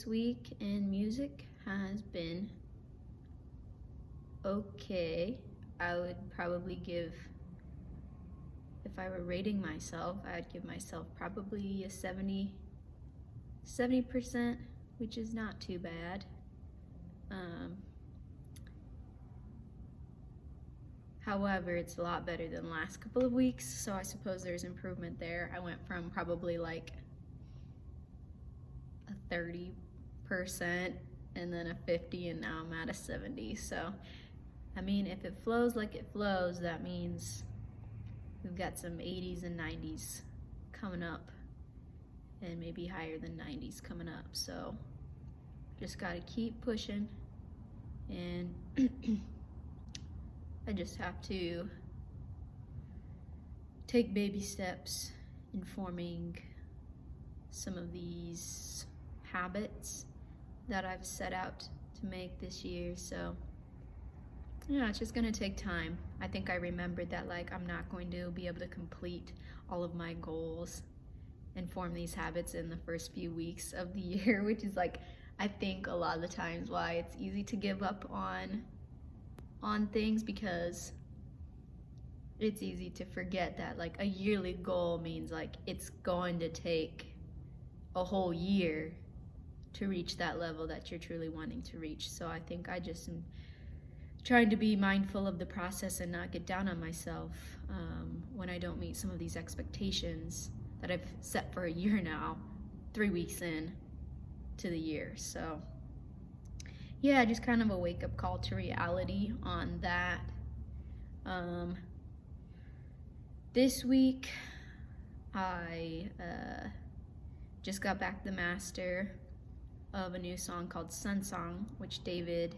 this week in music has been okay. I would probably give, if I were rating myself, I'd give myself probably a 70%, which is not too bad. However, it's a lot better than the last couple of weeks, so I suppose there's improvement there. I went from probably like a 30% and then a 50, and now I'm at a 70. So, I mean, if it flows like it flows, that means we've got some 80s and 90s coming up, and maybe higher than 90s coming up. So, just gotta keep pushing, and I just have to take baby steps in forming some of these habits that I've set out to make this year. So, yeah, it's just gonna take time. I think I remembered that, like, I'm not going to be able to complete all of my goals and form these habits in the first few weeks of the year, which is, like, I think a lot of the times why it's easy to give up on things, because it's easy to forget that, like, a yearly goal means, like, it's going to take a whole year to reach that level that you're truly wanting to reach. So I think I just am trying to be mindful of the process and not get down on myself when I don't meet some of these expectations that I've set for a year now, 3 weeks in to the year. So yeah, just kind of a wake-up call to reality on that. This week, I just got back the master of a new song called Sun Song, which David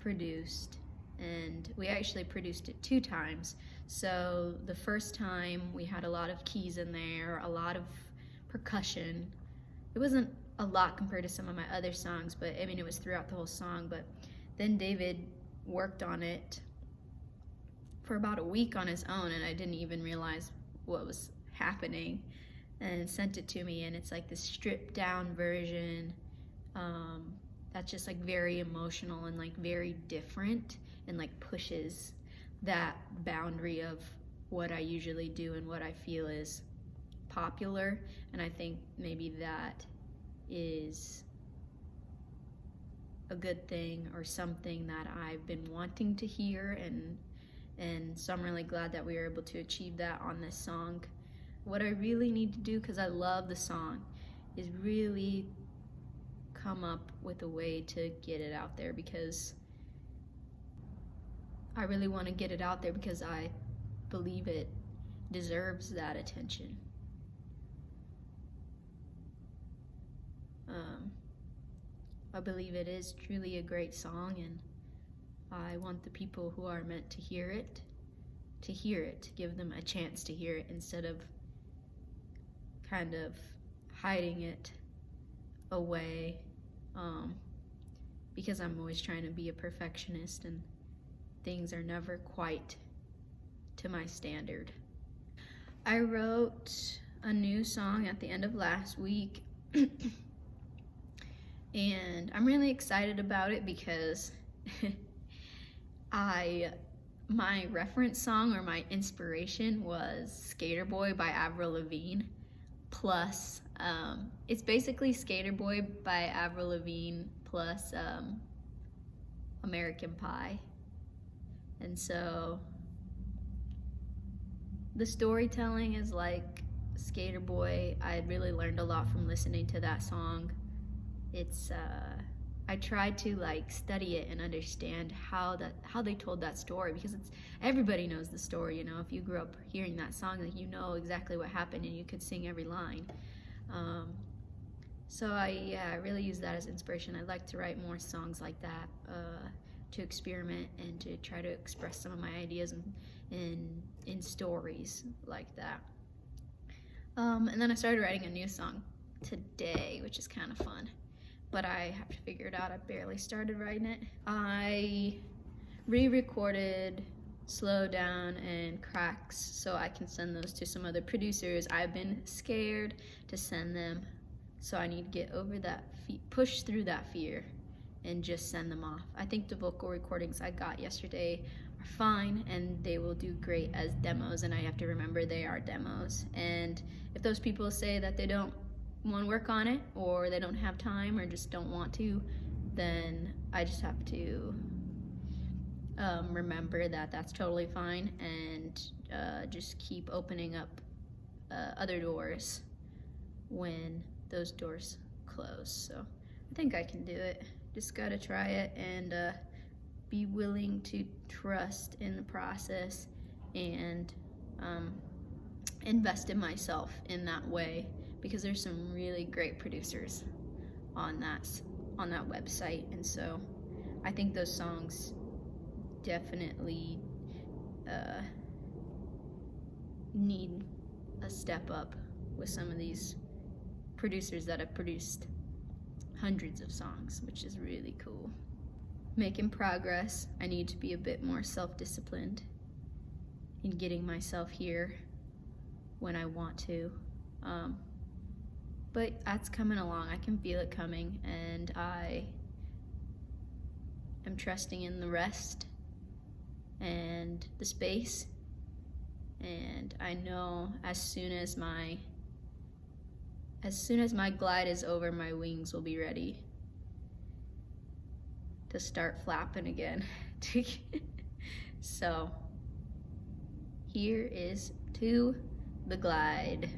produced, and we actually produced it 2 times. So the first time we had a lot of keys in there, a lot of percussion. It wasn't a lot compared to some of my other songs, but I mean, it was throughout the whole song. But then David worked on it for about a week on his own, and I didn't even realize what was happening, and sent it to me, and it's like this stripped down version that's just like very emotional and like very different, and like pushes that boundary of what I usually do and what I feel is popular. And I think maybe that is a good thing, or something that I've been wanting to hear, and so I'm really glad that we were able to achieve that on this song. What I really need to do, because I love the song, is really come up with a way to get it out there, because I really want to get it out there because I believe it deserves that attention. I believe it is truly a great song, and I want the people who are meant to hear it, to give them a chance to hear it, instead of kind of hiding it away, because I'm always trying to be a perfectionist, and things are never quite to my standard. I wrote a new song at the end of last week, and I'm really excited about it because my reference song, or my inspiration, was Skater Boy by Avril Lavigne, plus it's basically Skater Boy by Avril Lavigne plus American Pie. And so the storytelling is like Skater Boy. I really learned a lot from listening to that song. It's I tried to like study it and understand how they told that story, because everybody knows the story, you know. If you grew up hearing that song, like, you know exactly what happened and you could sing every line. So I really use that as inspiration. I'd like to write more songs like that, to experiment and to try to express some of my ideas in stories like that. And then I started writing a new song today, which is kind of fun, but I have to figure it out. I barely started writing it. I re-recorded Slow Down and Cracks so I can send those to some other producers. I've been scared to send them So I need to get over that, push through that fear and just send them off. I think the vocal recordings I got yesterday are fine and they will do great as demos, and I have to remember they are demos. And if those people say that they don't want to work on it, or they don't have time, or just don't want to, then I just have to remember that that's totally fine, and just keep opening up other doors when those doors close. So I think I can do it. Just gotta try it and be willing to trust in the process and invest in myself in that way, because there's some really great producers on that website. And so I think those songs definitely need a step up with some of these producers that have produced hundreds of songs, which is really cool. Making progress. I need to be a bit more self-disciplined in getting myself here when I want to. But that's coming along. I can feel it coming, and I am trusting in the rest and the space. And I know as soon as my glide is over, my wings will be ready to start flapping again. So here is to the glide.